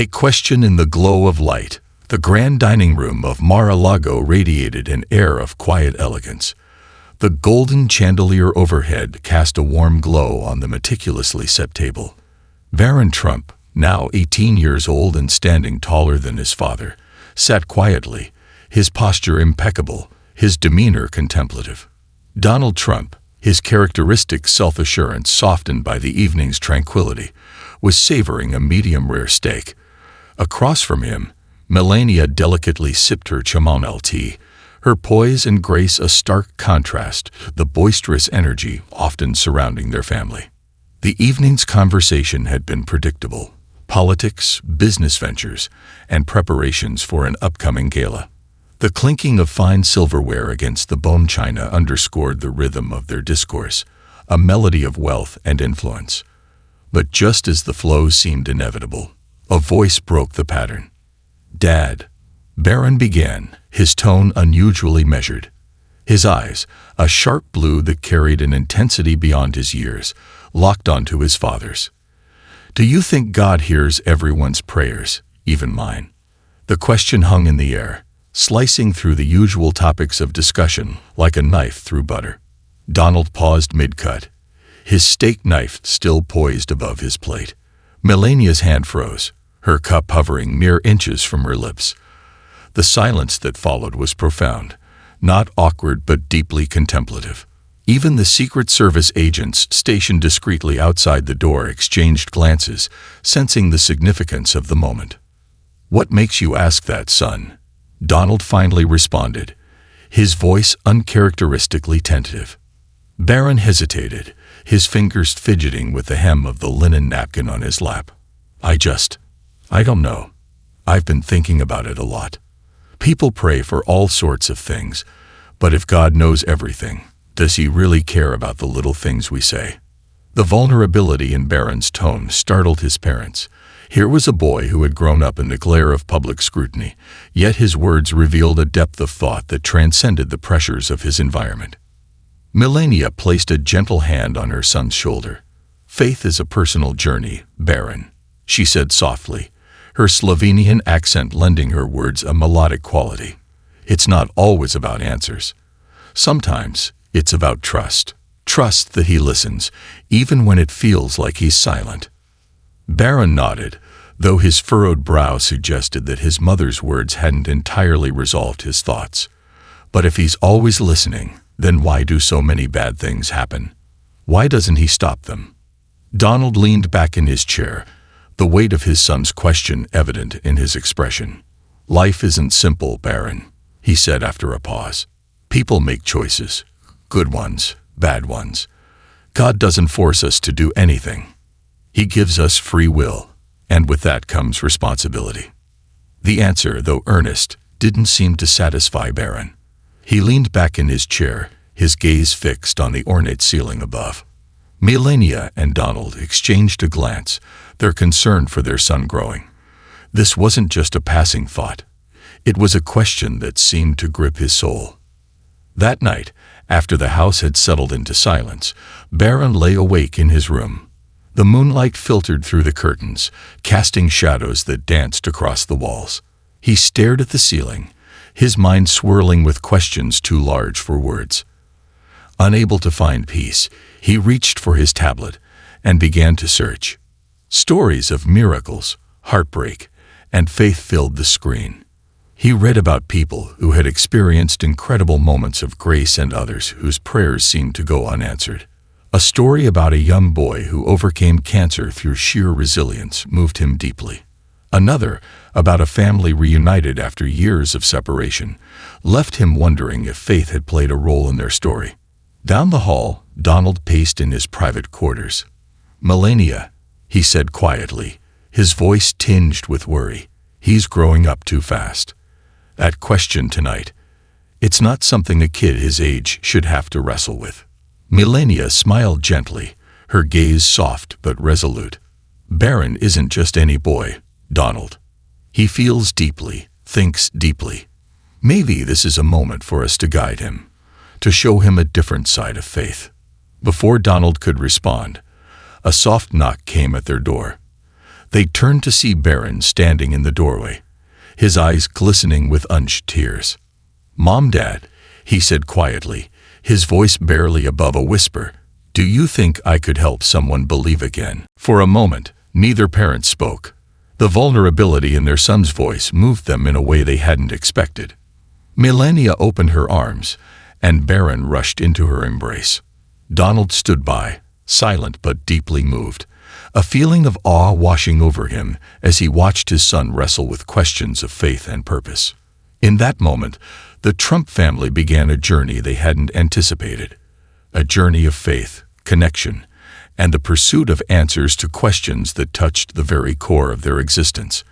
A question in the glow of light. The grand dining room of Mar-a-Lago radiated an air of quiet elegance. The golden chandelier overhead cast a warm glow on the meticulously set table. Barron Trump, now 18 years old and standing taller than his father, sat quietly, his posture impeccable, his demeanor contemplative. Donald Trump, his characteristic self-assurance softened by the evening's tranquility, was savoring a medium-rare steak. Across from him, Melania delicately sipped her chamomile tea, her poise and grace a stark contrast to the boisterous energy often surrounding their family. The evening's conversation had been predictable: politics, business ventures, and preparations for an upcoming gala. The clinking of fine silverware against the bone china underscored the rhythm of their discourse, a melody of wealth and influence. But just as the flow seemed inevitable, a voice broke the pattern. "Dad," Barron began, his tone unusually measured. His eyes, a sharp blue that carried an intensity beyond his years, locked onto his father's. "Do you think God hears everyone's prayers, even mine?" The question hung in the air, slicing through the usual topics of discussion like a knife through butter. Donald paused mid-cut, his steak knife still poised above his plate. Melania's hand froze, her cup hovering mere inches from her lips. The silence that followed was profound, not awkward but deeply contemplative. Even the Secret Service agents stationed discreetly outside the door exchanged glances, sensing the significance of the moment. "What makes you ask that, son?" Donald finally responded, his voice uncharacteristically tentative. Barron hesitated, his fingers fidgeting with the hem of the linen napkin on his lap. I don't know. I've been thinking about it a lot. People pray for all sorts of things, but if God knows everything, does he really care about the little things we say?" The vulnerability in Barron's tone startled his parents. Here was a boy who had grown up in the glare of public scrutiny, yet his words revealed a depth of thought that transcended the pressures of his environment. Melania placed a gentle hand on her son's shoulder. "Faith is a personal journey, Barron," she said softly, her Slovenian accent lending her words a melodic quality. "It's not always about answers. Sometimes it's about trust. Trust that he listens, even when it feels like he's silent." Barron nodded, though his furrowed brow suggested that his mother's words hadn't entirely resolved his thoughts. But if he's always listening, then why do so many bad things happen? Why doesn't he stop them? Donald leaned back in his chair, the weight of his son's question evident in his expression. "Life isn't simple, Barron," he said after a pause. "People make choices, good ones, bad ones. God doesn't force us to do anything. He gives us free will, and with that comes responsibility." The answer, though earnest, didn't seem to satisfy Barron. He leaned back in his chair, his gaze fixed on the ornate ceiling above. Melania and Donald exchanged a glance, their concern for their son growing. This wasn't just a passing thought. It was a question that seemed to grip his soul. That night, after the house had settled into silence, Barron lay awake in his room. The moonlight filtered through the curtains, casting shadows that danced across the walls. He stared at the ceiling, his mind swirling with questions too large for words. Unable to find peace, he reached for his tablet and began to search. Stories of miracles, heartbreak, and faith filled the screen. He read about people who had experienced incredible moments of grace and others whose prayers seemed to go unanswered. A story about a young boy who overcame cancer through sheer resilience moved him deeply. Another, about a family reunited after years of separation, left him wondering if faith had played a role in their story. Down the hall, Donald paced in his private quarters. "Melania," he said quietly, his voice tinged with worry. "He's growing up too fast. That question tonight, it's not something a kid his age should have to wrestle with." Melania smiled gently, her gaze soft but resolute. "Barron isn't just any boy, Donald. He feels deeply, thinks deeply. Maybe this is a moment for us to guide him, to show him a different side of faith." Before Donald could respond, a soft knock came at their door. They turned to see Barron standing in the doorway, his eyes glistening with unshed tears. "Mom, Dad," he said quietly, his voice barely above a whisper, "do you think I could help someone believe again?" For a moment, neither parent spoke. The vulnerability in their son's voice moved them in a way they hadn't expected. Melania opened her arms, and Barron rushed into her embrace. Donald stood by, silent but deeply moved, a feeling of awe washing over him as he watched his son wrestle with questions of faith and purpose. In that moment, the Trump family began a journey they hadn't anticipated, a journey of faith, connection, and the pursuit of answers to questions that touched the very core of their existence.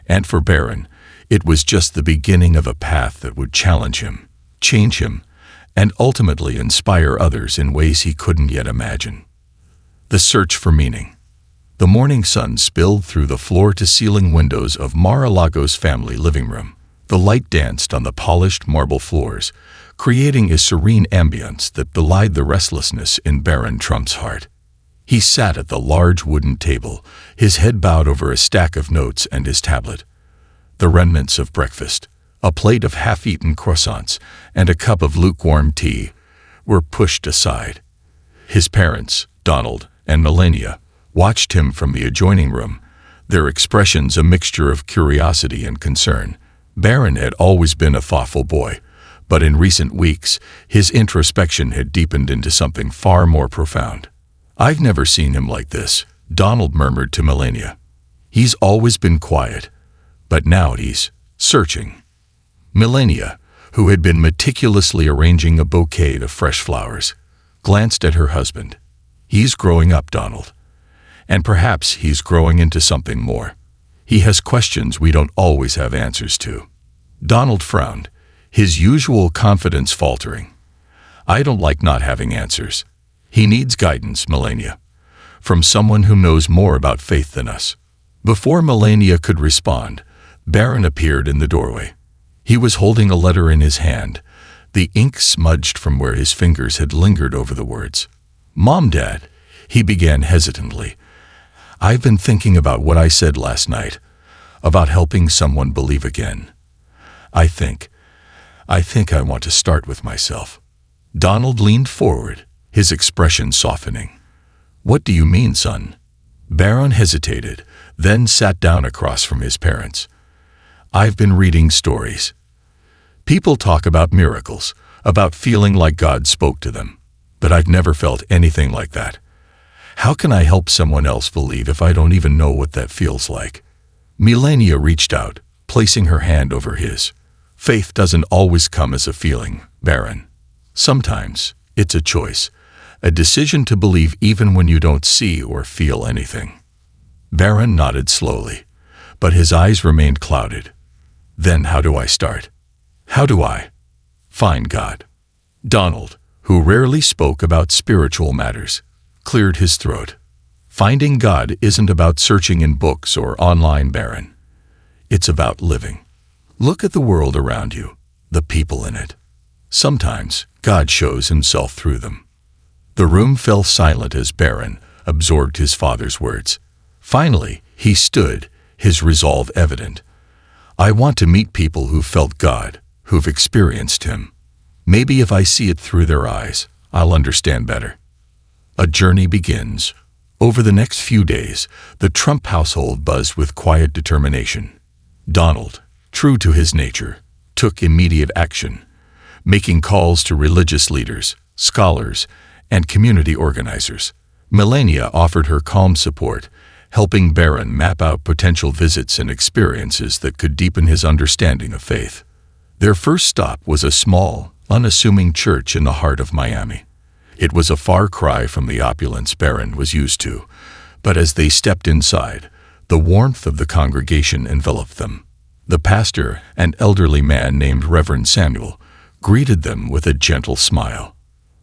And for Barron, it was just the beginning of a path that would challenge him, change him, and ultimately inspire others in ways he couldn't yet imagine. The search for meaning. The morning sun spilled through the floor-to-ceiling windows of Mar-a-Lago's family living room. The light danced on the polished marble floors, creating a serene ambience that belied the restlessness in Barron Trump's heart. He sat at the large wooden table, his head bowed over a stack of notes and his tablet. The remnants of breakfast, a plate of half-eaten croissants, and a cup of lukewarm tea, were pushed aside. His parents, Donald and Melania, watched him from the adjoining room, their expressions a mixture of curiosity and concern. Barron had always been a thoughtful boy, but in recent weeks, his introspection had deepened into something far more profound. "I've never seen him like this," Donald murmured to Melania. "He's always been quiet, but now he's searching." Melania, who had been meticulously arranging a bouquet of fresh flowers, glanced at her husband. "He's growing up, Donald. And perhaps he's growing into something more. He has questions we don't always have answers to." Donald frowned, his usual confidence faltering. "I don't like not having answers. He needs guidance, Melania, from someone who knows more about faith than us." Before Melania could respond, Barron appeared in the doorway. He was holding a letter in his hand, the ink smudged from where his fingers had lingered over the words. "Mom, Dad," he began hesitantly, "I've been thinking about what I said last night, about helping someone believe again. I think I want to start with myself." Donald leaned forward, his expression softening. "What do you mean, son?" Barron hesitated, then sat down across from his parents. "I've been reading stories. People talk about miracles, about feeling like God spoke to them, but I've never felt anything like that. How can I help someone else believe if I don't even know what that feels like?" Melania reached out, placing her hand over his. "Faith doesn't always come as a feeling, Barron. Sometimes it's a choice, a decision to believe even when you don't see or feel anything." Barron nodded slowly, but his eyes remained clouded. "Then how do I start? How do I find God?" Donald, who rarely spoke about spiritual matters, cleared his throat. "Finding God isn't about searching in books or online, Barron. It's about living. Look at the world around you, the people in it. Sometimes God shows himself through them." The room fell silent as Barron absorbed his father's words. Finally, he stood, his resolve evident. "I want to meet people who felt God, who've experienced him. Maybe if I see it through their eyes, I'll understand better." A journey begins. Over the next few days, the Trump household buzzed with quiet determination. Donald, true to his nature, took immediate action, making calls to religious leaders, scholars, and community organizers. Melania offered her calm support, helping Barron map out potential visits and experiences that could deepen his understanding of faith. Their first stop was a small, unassuming church in the heart of Miami. It was a far cry from the opulence Barron was used to, but as they stepped inside, the warmth of the congregation enveloped them. The pastor, an elderly man named Reverend Samuel, greeted them with a gentle smile.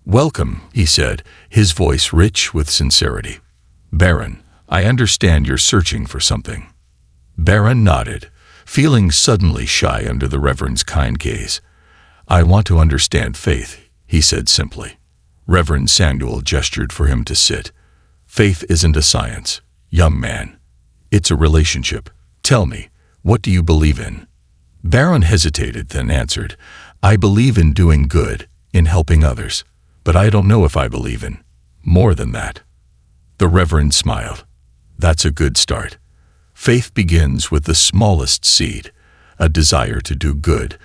"Welcome," he said, his voice rich with sincerity. "Barron, I understand you're searching for something." Barron nodded, feeling suddenly shy under the Reverend's kind gaze. "I want to understand faith," he said simply. Reverend Samuel gestured for him to sit. "Faith isn't a science, young man. It's a relationship. Tell me, what do you believe in? Barron hesitated, then answered, I believe in doing good, in helping others, but I don't know if I believe in more than that. The Reverend smiled. That's a good start. Faith begins with the smallest seed, a desire to do good,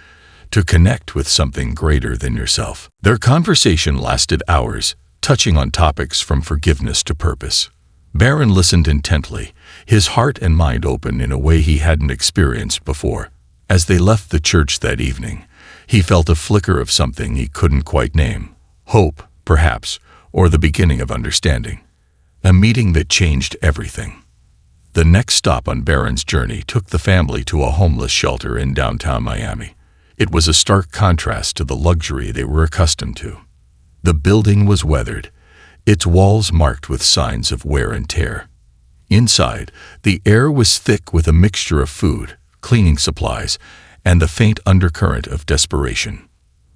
to connect with something greater than yourself. Their conversation lasted hours, touching on topics from forgiveness to purpose. Barron listened intently, his heart and mind open in a way he hadn't experienced before. As they left the church that evening, he felt a flicker of something he couldn't quite name. Hope, perhaps, or the beginning of understanding. A meeting that changed everything. The next stop on Barron's journey took the family to a homeless shelter in downtown Miami. It was a stark contrast to the luxury they were accustomed to. The building was weathered, its walls marked with signs of wear and tear. Inside, the air was thick with a mixture of food, cleaning supplies, and the faint undercurrent of desperation.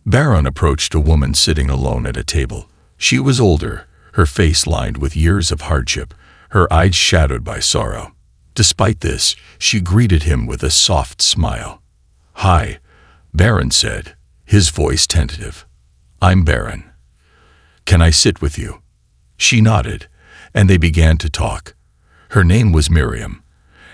Barron approached a woman sitting alone at a table. She was older, her face lined with years of hardship, her eyes shadowed by sorrow. Despite this, she greeted him with a soft smile. Hi, Barron said, his voice tentative. I'm Barron. Can I sit with you? She nodded, and they began to talk. Her name was Miriam,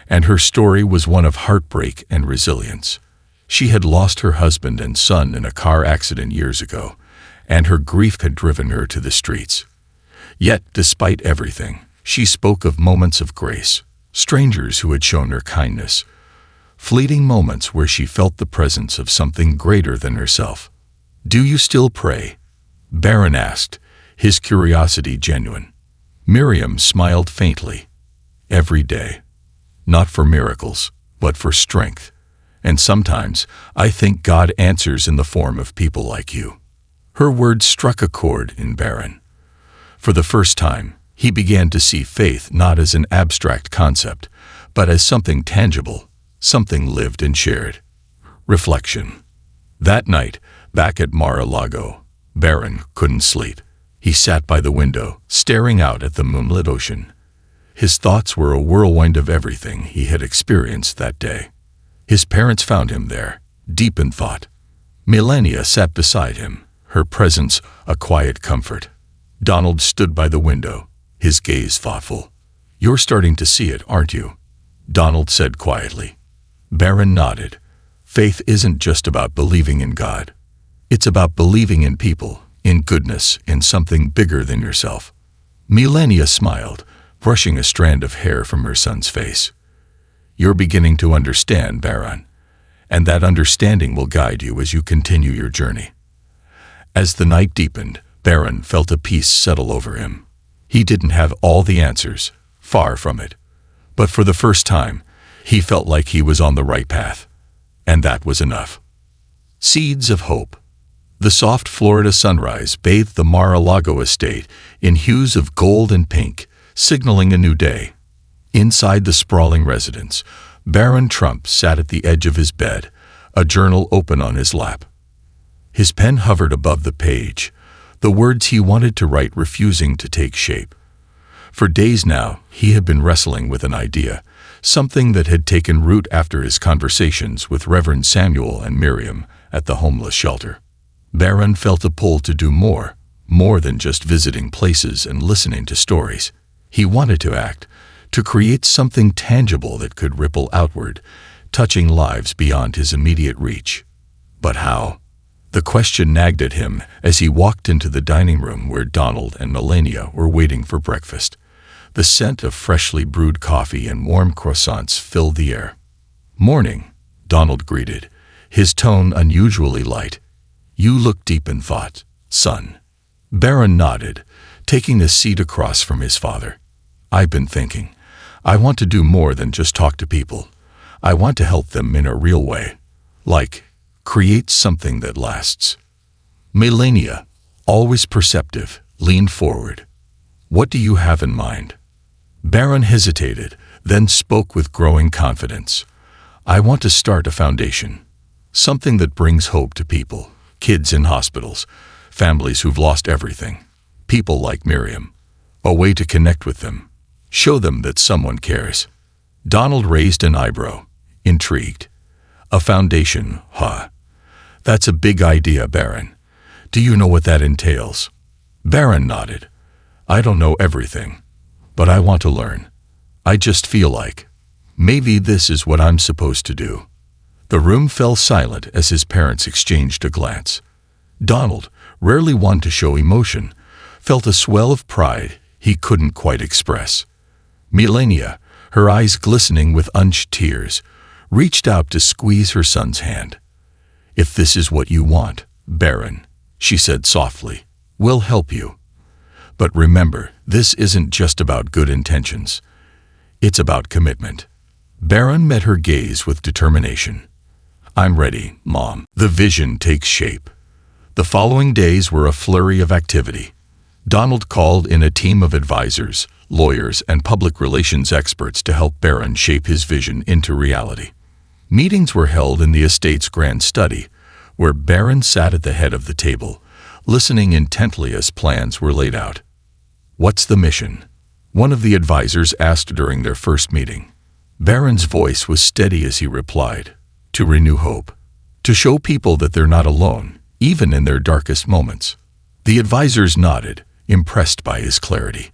and her story was one of heartbreak and resilience. She had lost her husband and son in a car accident years ago, and her grief had driven her to the streets. Yet, despite everything, she spoke of moments of grace, strangers who had shown her kindness, fleeting moments where she felt the presence of something greater than herself. Do you still pray? Barron asked, his curiosity genuine. Miriam smiled faintly. Every day. Not for miracles, but for strength. And sometimes, I think God answers in the form of people like you. Her words struck a chord in Barron. For the first time, he began to see faith not as an abstract concept, but as something tangible, something lived and shared. Reflection. That night, back at Mar-a-Lago, Barron couldn't sleep. He sat by the window, staring out at the moonlit ocean. His thoughts were a whirlwind of everything he had experienced that day. His parents found him there, deep in thought. Melania sat beside him, her presence a quiet comfort. Donald stood by the window, his gaze thoughtful. You're starting to see it, aren't you? Donald said quietly. Barron nodded. Faith isn't just about believing in God. It's about believing in people, in goodness, in something bigger than yourself. Melania smiled, brushing a strand of hair from her son's face. You're beginning to understand, Barron, and that understanding will guide you as you continue your journey. As the night deepened, Barron felt a peace settle over him. He didn't have all the answers, far from it. But for the first time, he felt like he was on the right path. And that was enough. Seeds of hope. The soft Florida sunrise bathed the Mar-a-Lago estate in hues of gold and pink, signaling a new day. Inside the sprawling residence, Barron Trump sat at the edge of his bed, a journal open on his lap. His pen hovered above the page, the words he wanted to write refusing to take shape. For days now, he had been wrestling with an idea, something that had taken root after his conversations with Reverend Samuel and Miriam at the homeless shelter. Barron felt a pull to do more than just visiting places and listening to stories. He wanted to act, to create something tangible that could ripple outward, touching lives beyond his immediate reach. But how? The question nagged at him as he walked into the dining room where Donald and Melania were waiting for breakfast. The scent of freshly brewed coffee and warm croissants filled the air. Morning, Donald greeted, his tone unusually light. You look deep in thought, son. Barron nodded, taking a seat across from his father. I've been thinking. I want to do more than just talk to people. I want to help them in a real way. Like, create something that lasts. Melania, always perceptive, leaned forward. What do you have in mind? Barron hesitated, then spoke with growing confidence. I want to start a foundation. Something that brings hope to people, kids in hospitals, families who've lost everything, people like Miriam. A way to connect with them, show them that someone cares. Donald raised an eyebrow, intrigued. A foundation, huh? That's a big idea, Barron. Do you know what that entails? Barron nodded. I don't know everything, but I want to learn. I just feel like maybe this is what I'm supposed to do. The room fell silent as his parents exchanged a glance. Donald, rarely one to show emotion, felt a swell of pride he couldn't quite express. Melania, her eyes glistening with unshed tears, reached out to squeeze her son's hand. If this is what you want, Barron, she said softly, we'll help you. But remember, this isn't just about good intentions. It's about commitment. Barron met her gaze with determination. I'm ready, Mom. The vision takes shape. The following days were a flurry of activity. Donald called in a team of advisors, lawyers, and public relations experts to help Barron shape his vision into reality. Meetings were held in the estate's grand study, where Barron sat at the head of the table, listening intently as plans were laid out. What's the mission? One of the advisors asked during their first meeting. Barron's voice was steady as he replied, to renew hope, to show people that they're not alone, even in their darkest moments. The advisors nodded, impressed by his clarity.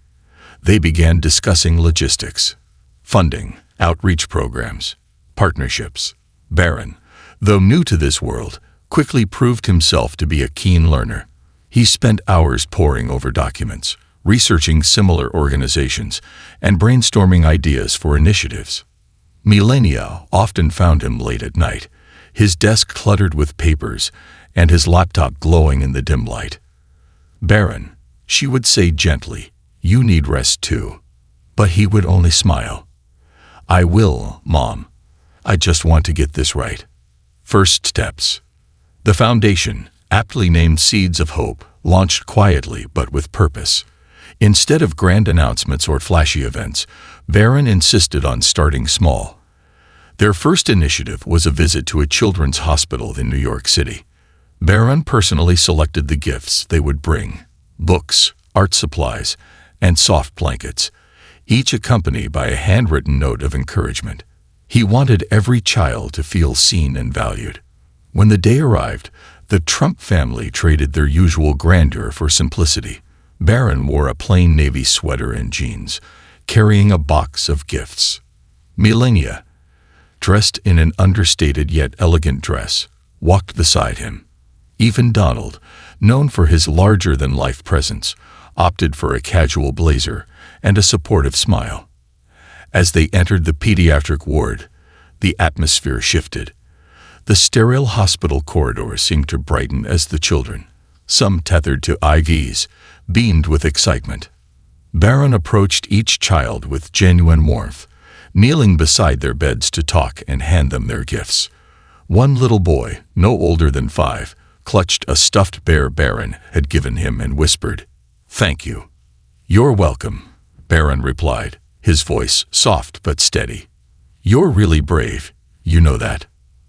They began discussing logistics, funding, outreach programs, partnerships. Barron, though new to this world, quickly proved himself to be a keen learner. He spent hours poring over documents, researching similar organizations, and brainstorming ideas for initiatives. Melania often found him late at night, his desk cluttered with papers and his laptop glowing in the dim light. Barron, she would say gently, you need rest too. But he would only smile. I will, Mom. I just want to get this right. First steps. The foundation, aptly named Seeds of Hope, launched quietly but with purpose. Instead of grand announcements or flashy events, Barron insisted on starting small. Their first initiative was a visit to a children's hospital in New York City. Barron personally selected the gifts they would bring: books, art supplies, and soft blankets, each accompanied by a handwritten note of encouragement. He wanted every child to feel seen and valued. When the day arrived, the Trump family traded their usual grandeur for simplicity. Barron wore a plain navy sweater and jeans, carrying a box of gifts. Melania, dressed in an understated yet elegant dress, walked beside him. Even Donald, known for his larger-than-life presence, opted for a casual blazer and a supportive smile. As they entered the pediatric ward, the atmosphere shifted. The sterile hospital corridors seemed to brighten as the children, some tethered to IVs, beamed with excitement. Barron approached each child with genuine warmth, kneeling beside their beds to talk and hand them their gifts. One little boy, no older than 5, clutched a stuffed bear Barron had given him and whispered, "Thank you." "You're welcome," Barron replied, his voice soft but steady. "You're really brave, you know that."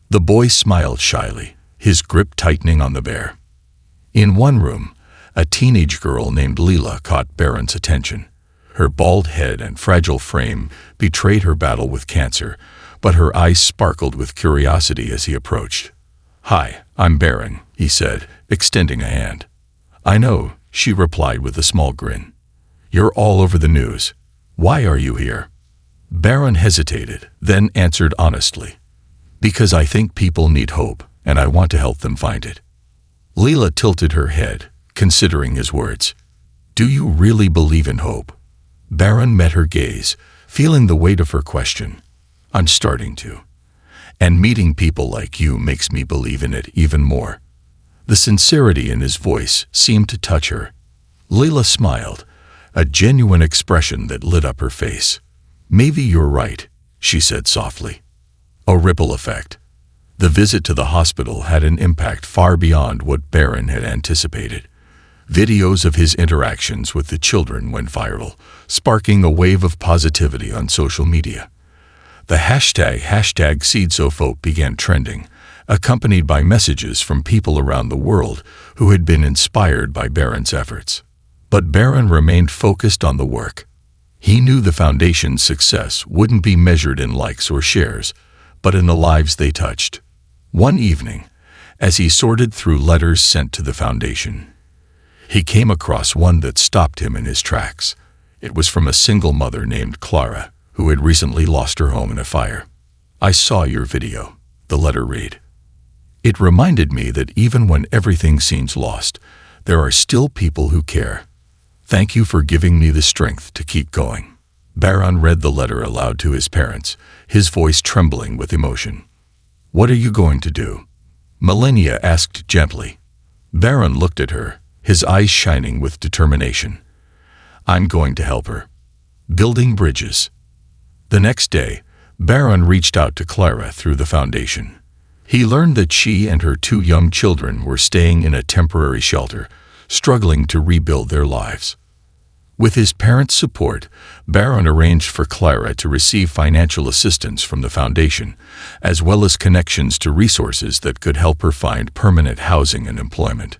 The boy smiled shyly, his grip tightening on the bear. In one room, a teenage girl named Leela caught Barron's attention. Her bald head and fragile frame betrayed her battle with cancer, but her eyes sparkled with curiosity as he approached. "Hi, I'm Barron," he said, extending a hand. "I know," she replied with a small grin. "You're all over the news. Why are you here?" Barron hesitated, then answered honestly, "Because I think people need hope, and I want to help them find it." Leela tilted her head, considering his words. "Do you really believe in hope?" Barron met her gaze, feeling the weight of her question. "I'm starting to. And meeting people like you makes me believe in it even more." The sincerity in his voice seemed to touch her. Leela smiled, a genuine expression that lit up her face. "Maybe you're right," she said softly. A ripple effect. The visit to the hospital had an impact far beyond what Barron had anticipated. Videos of his interactions with the children went viral, sparking a wave of positivity on social media. The hashtag #SeedsofHope began trending, accompanied by messages from people around the world who had been inspired by Barron's efforts. But Barron remained focused on the work. He knew the foundation's success wouldn't be measured in likes or shares, but in the lives they touched. One evening, as he sorted through letters sent to the foundation, he came across one that stopped him in his tracks. It was from a single mother named Clara, who had recently lost her home in a fire. "I saw your video," the letter read. "It reminded me that even when everything seems lost, there are still people who care. Thank you for giving me the strength to keep going." Barron read the letter aloud to his parents, his voice trembling with emotion. "What are you going to do?" Melania asked gently. Barron looked at her, his eyes shining with determination. "I'm going to help her. Building bridges." The next day, Barron reached out to Clara through the foundation. He learned that she and her 2 young children were staying in a temporary shelter, struggling to rebuild their lives. With his parents' support, Barron arranged for Clara to receive financial assistance from the foundation, as well as connections to resources that could help her find permanent housing and employment.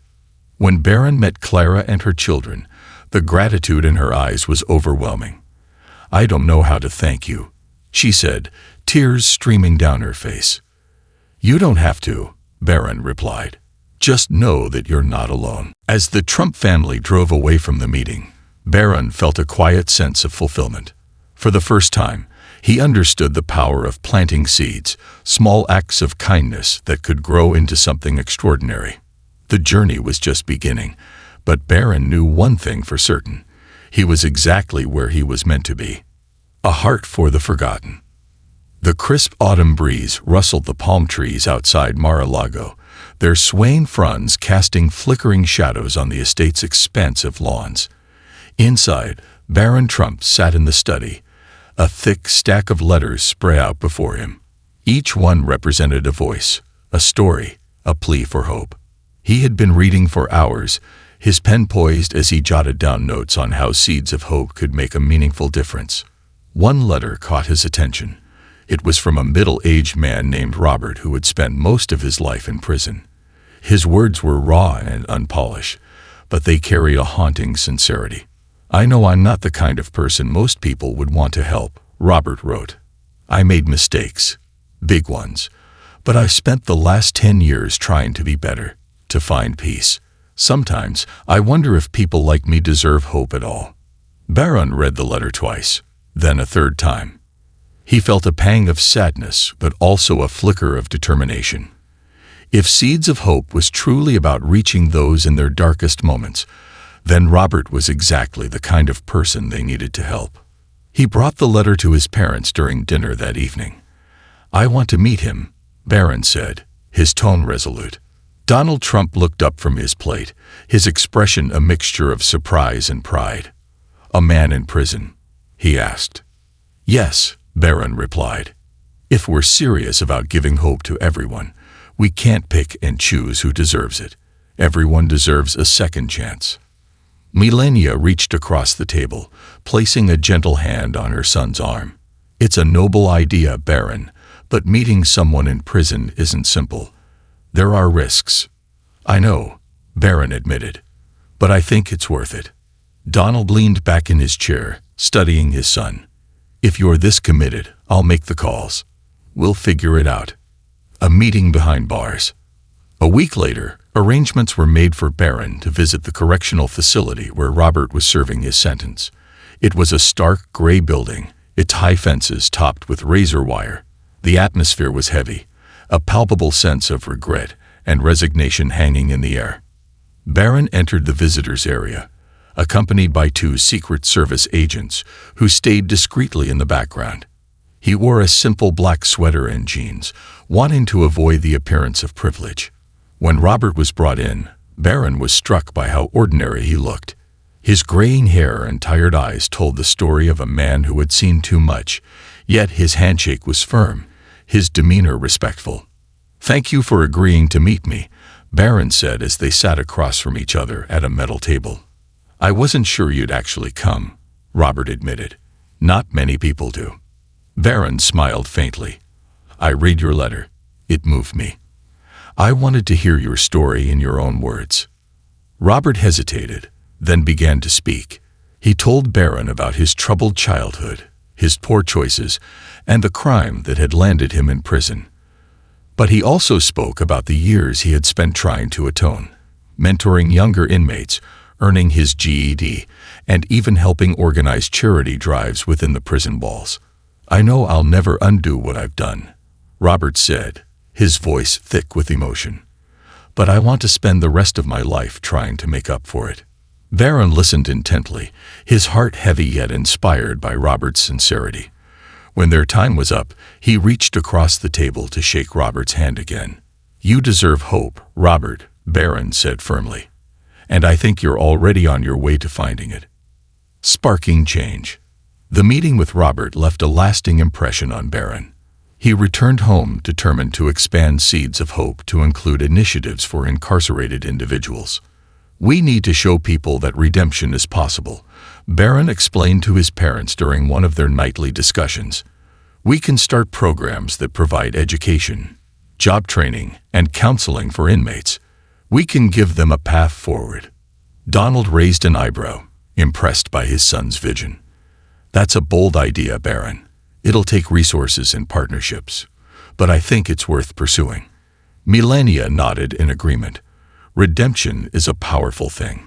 When Barron met Clara and her children, the gratitude in her eyes was overwhelming. "I don't know how to thank you," she said, tears streaming down her face. "You don't have to," Barron replied. "Just know that you're not alone." As the Trump family drove away from the meeting, Barron felt a quiet sense of fulfillment. For the first time, he understood the power of planting seeds, small acts of kindness that could grow into something extraordinary. The journey was just beginning, but Barron knew one thing for certain. He was exactly where he was meant to be. A heart for the forgotten. The crisp autumn breeze rustled the palm trees outside Mar-a-Lago, their swaying fronds casting flickering shadows on the estate's expansive lawns. Inside, Barron Trump sat in the study, a thick stack of letters spread out before him. Each one represented a voice, a story, a plea for hope. He had been reading for hours, his pen poised as he jotted down notes on how seeds of hope could make a meaningful difference. One letter caught his attention. It was from a middle-aged man named Robert who had spent most of his life in prison. His words were raw and unpolished, but they carried a haunting sincerity. "I know I'm not the kind of person most people would want to help," Robert wrote. "I made mistakes, big ones, but I've spent the last 10 years trying to be better, to find peace. Sometimes I wonder if people like me deserve hope at all." Barron read the letter twice, then a third time. He felt a pang of sadness, but also a flicker of determination. If Seeds of Hope was truly about reaching those in their darkest moments, then Robert was exactly the kind of person they needed to help. He brought the letter to his parents during dinner that evening. "I want to meet him," Barron said, his tone resolute. Donald Trump looked up from his plate, his expression a mixture of surprise and pride. "A man in prison?" he asked. "Yes," Barron replied. "If we're serious about giving hope to everyone, we can't pick and choose who deserves it. Everyone deserves a second chance." Melania reached across the table, placing a gentle hand on her son's arm. "It's a noble idea, Barron, but meeting someone in prison isn't simple. There are risks." "I know," Barron admitted, "but I think it's worth it." Donald leaned back in his chair, studying his son. "If you're this committed, I'll make the calls. We'll figure it out." A meeting behind bars. A week later, arrangements were made for Barron to visit the correctional facility where Robert was serving his sentence. It was a stark gray building, its high fences topped with razor wire. The atmosphere was heavy, a palpable sense of regret and resignation hanging in the air. Barron entered the visitors area, accompanied by 2 Secret Service agents who stayed discreetly in the background. He wore a simple black sweater and jeans, wanting to avoid the appearance of privilege. When Robert was brought in, Barron was struck by how ordinary he looked. His graying hair and tired eyes told the story of a man who had seen too much, yet his handshake was firm, his demeanor respectful. "Thank you for agreeing to meet me," Barron said as they sat across from each other at a metal table. "I wasn't sure you'd actually come," Robert admitted. "Not many people do." Barron smiled faintly. "I read your letter. It moved me. I wanted to hear your story in your own words." Robert hesitated, then began to speak. He told Barron about his troubled childhood, his poor choices, and the crime that had landed him in prison. But he also spoke about the years he had spent trying to atone, mentoring younger inmates, earning his GED, and even helping organize charity drives within the prison walls. "I know I'll never undo what I've done," Robert said, his voice thick with emotion. "But I want to spend the rest of my life trying to make up for it." Barron listened intently, his heart heavy yet inspired by Robert's sincerity. When their time was up, he reached across the table to shake Robert's hand again. "You deserve hope, Robert," Barron said firmly. "And I think you're already on your way to finding it." Sparking change. The meeting with Robert left a lasting impression on Barron. He returned home determined to expand Seeds of Hope to include initiatives for incarcerated individuals. "We need to show people that redemption is possible," Barron explained to his parents during one of their nightly discussions. "We can start programs that provide education, job training, and counseling for inmates. We can give them a path forward." Donald raised an eyebrow, impressed by his son's vision. "That's a bold idea, Barron. It'll take resources and partnerships, but I think it's worth pursuing." Melania nodded in agreement. Redemption is a powerful thing.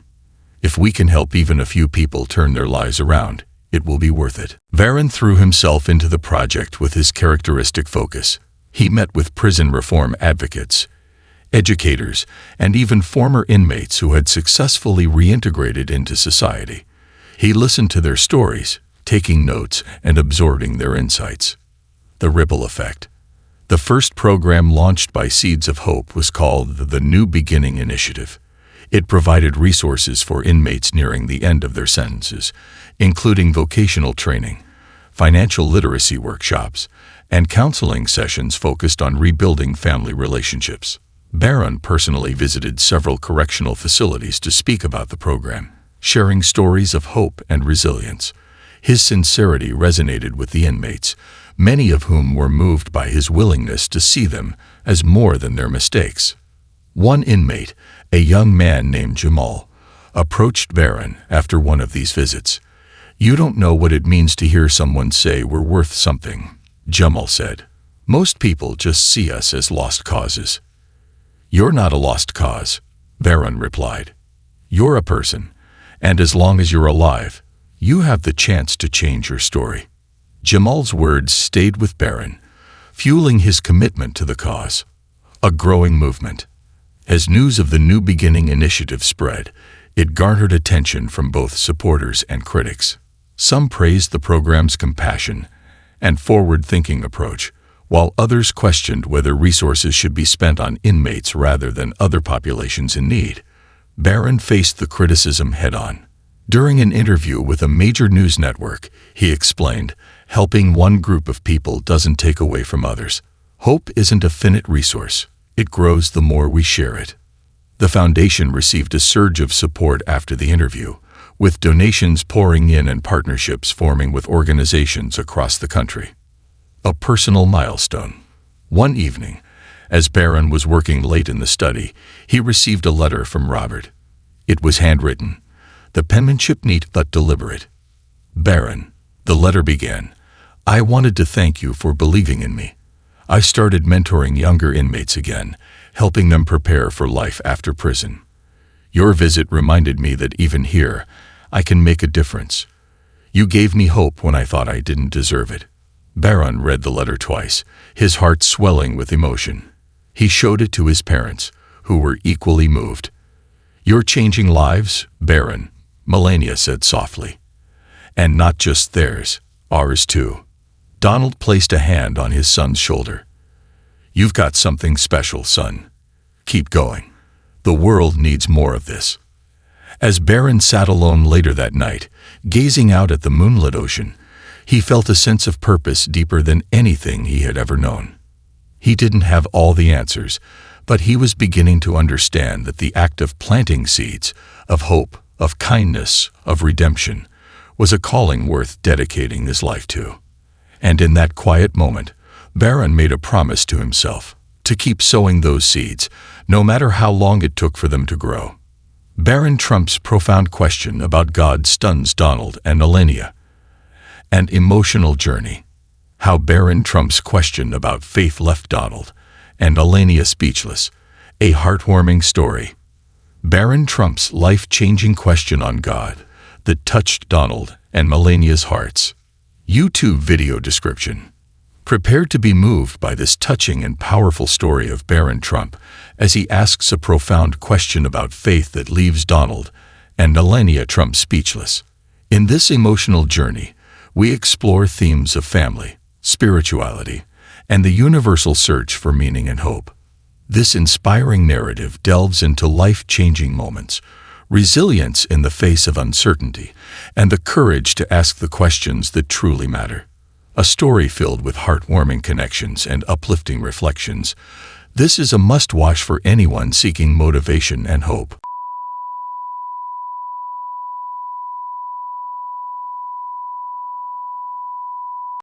If we can help even a few people turn their lives around, it will be worth it. Barron threw himself into the project with his characteristic focus. He met with prison reform advocates, educators, and even former inmates who had successfully reintegrated into society. He listened to their stories, taking notes and absorbing their insights. The ripple effect. The first program launched by Seeds of Hope was called the New Beginning Initiative. It provided resources for inmates nearing the end of their sentences, including vocational training, financial literacy workshops, and counseling sessions focused on rebuilding family relationships. Barron personally visited several correctional facilities to speak about the program, sharing stories of hope and resilience. His sincerity resonated with the inmates, many of whom were moved by his willingness to see them as more than their mistakes. One inmate, a young man named Jamal, approached Barron after one of these visits. "You don't know what it means to hear someone say we're worth something," Jamal said. "Most people just see us as lost causes." "You're not a lost cause," Barron replied. "You're a person, and as long as you're alive, you have the chance to change your story." Jamal's words stayed with Barron, fueling his commitment to the cause. A growing movement. As news of the New Beginning Initiative spread, it garnered attention from both supporters and critics. Some praised the program's compassion and forward-thinking approach, while others questioned whether resources should be spent on inmates rather than other populations in need. Barron faced the criticism head-on. During an interview with a major news network, he explained, "Helping one group of people doesn't take away from others. Hope isn't a finite resource. It grows the more we share it." The foundation received a surge of support after the interview, with donations pouring in and partnerships forming with organizations across the country. A personal milestone. One evening, as Barron was working late in the study, he received a letter from Robert. It was handwritten, the penmanship neat but deliberate. "Barron," the letter began, "I wanted to thank you for believing in me. I started mentoring younger inmates again, helping them prepare for life after prison. Your visit reminded me that even here, I can make a difference. You gave me hope when I thought I didn't deserve it." Barron read the letter twice, his heart swelling with emotion. He showed it to his parents, who were equally moved. "You're changing lives, Barron," Melania said softly. "And not just theirs, ours too." Donald placed a hand on his son's shoulder. "You've got something special, son. Keep going. The world needs more of this." As Barron sat alone later that night, gazing out at the moonlit ocean, he felt a sense of purpose deeper than anything he had ever known. He didn't have all the answers, but he was beginning to understand that the act of planting seeds, of hope, of kindness, of redemption, was a calling worth dedicating his life to. And in that quiet moment, Barron made a promise to himself, to keep sowing those seeds, no matter how long it took for them to grow. Barron Trump's profound question about God stuns Donald and Melania. An emotional journey. How Barron Trump's question about faith left Donald and Melania speechless. A heartwarming story. Barron Trump's life-changing question on God that touched Donald and Melania's hearts. YouTube video description. Prepare to be moved by this touching and powerful story of Barron Trump as he asks a profound question about faith that leaves Donald and Melania Trump speechless. In this emotional journey, we explore themes of family, spirituality, and the universal search for meaning and hope. This inspiring narrative delves into life-changing moments, resilience in the face of uncertainty, and the courage to ask the questions that truly matter. A story filled with heartwarming connections and uplifting reflections. This is a must-watch for anyone seeking motivation and hope.